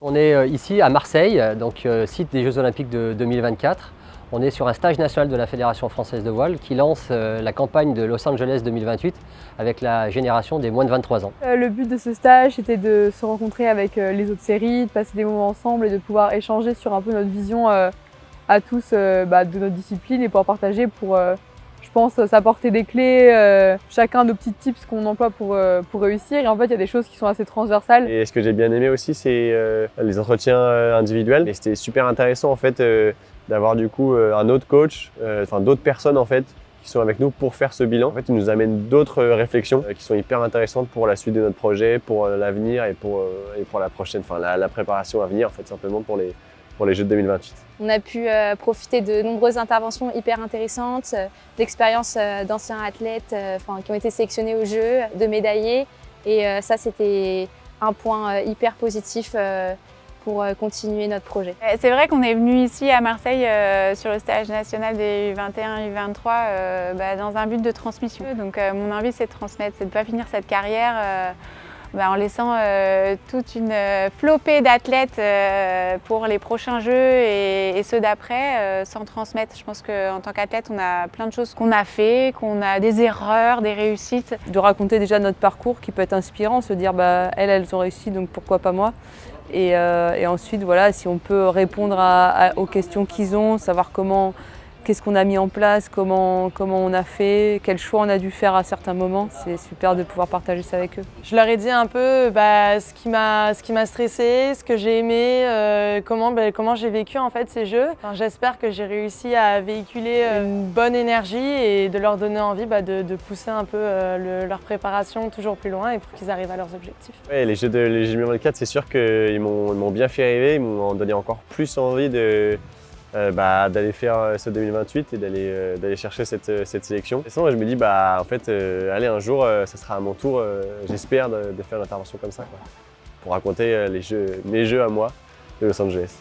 On est ici à Marseille, donc site des Jeux Olympiques de 2024. On est sur un stage national de la Fédération française de voile qui lance la campagne de Los Angeles 2028 avec la génération des moins de 23 ans. Le but de ce stage était de se rencontrer avec les autres séries, de passer des moments ensemble et de pouvoir échanger sur un peu notre vision à tous de notre discipline et pouvoir partager pour, je pense, s'apporter des clés, chacun nos petits tips qu'on emploie pour réussir. Et en fait, il y a des choses qui sont assez transversales. Et ce que j'ai bien aimé aussi, c'est les entretiens individuels. Et c'était super intéressant en fait d'avoir du coup un autre coach, d'autres personnes en fait qui sont avec nous pour faire ce bilan. En fait, ils nous amènent d'autres réflexions qui sont hyper intéressantes pour la suite de notre projet, pour l'avenir et pour la prochaine, la préparation à venir en fait simplement pour les Jeux de 2028. On a pu profiter de nombreuses interventions hyper intéressantes, d'expériences d'anciens athlètes qui ont été sélectionnés aux Jeux, de médaillés. Et ça, c'était un point hyper positif pour continuer notre projet. C'est vrai qu'on est venu ici à Marseille sur le stage national des U21 et U23 dans un but de transmission. Donc mon envie, c'est de transmettre, c'est de ne pas finir cette carrière en laissant toute une flopée d'athlètes pour les prochains Jeux et ceux d'après sans transmettre. Je pense qu'en tant qu'athlète, on a plein de choses qu'on a fait, qu'on a des erreurs, des réussites. De raconter déjà notre parcours qui peut être inspirant, se dire elles ont réussi, donc pourquoi pas moi. Et ensuite, voilà, si on peut répondre aux questions qu'ils ont, savoir qu'est-ce qu'on a mis en place, comment on a fait, quel choix on a dû faire à certains moments. C'est super de pouvoir partager ça avec eux. Je leur ai dit un peu ce qui m'a stressé, ce que j'ai aimé, comment j'ai vécu en fait ces Jeux. J'espère que j'ai réussi à véhiculer une bonne énergie et de leur donner envie de pousser un peu leur préparation toujours plus loin et pour qu'ils arrivent à leurs objectifs. Ouais, les Jeux 2024, c'est sûr qu'ils m'ont bien fait rêver, ils m'ont donné encore plus envie d'aller faire ce 2028 et d'aller chercher cette sélection. Et sinon, je me dis, allez, un jour, ça sera à mon tour, j'espère, de faire une intervention comme ça, pour raconter mes Jeux à moi de Los Angeles.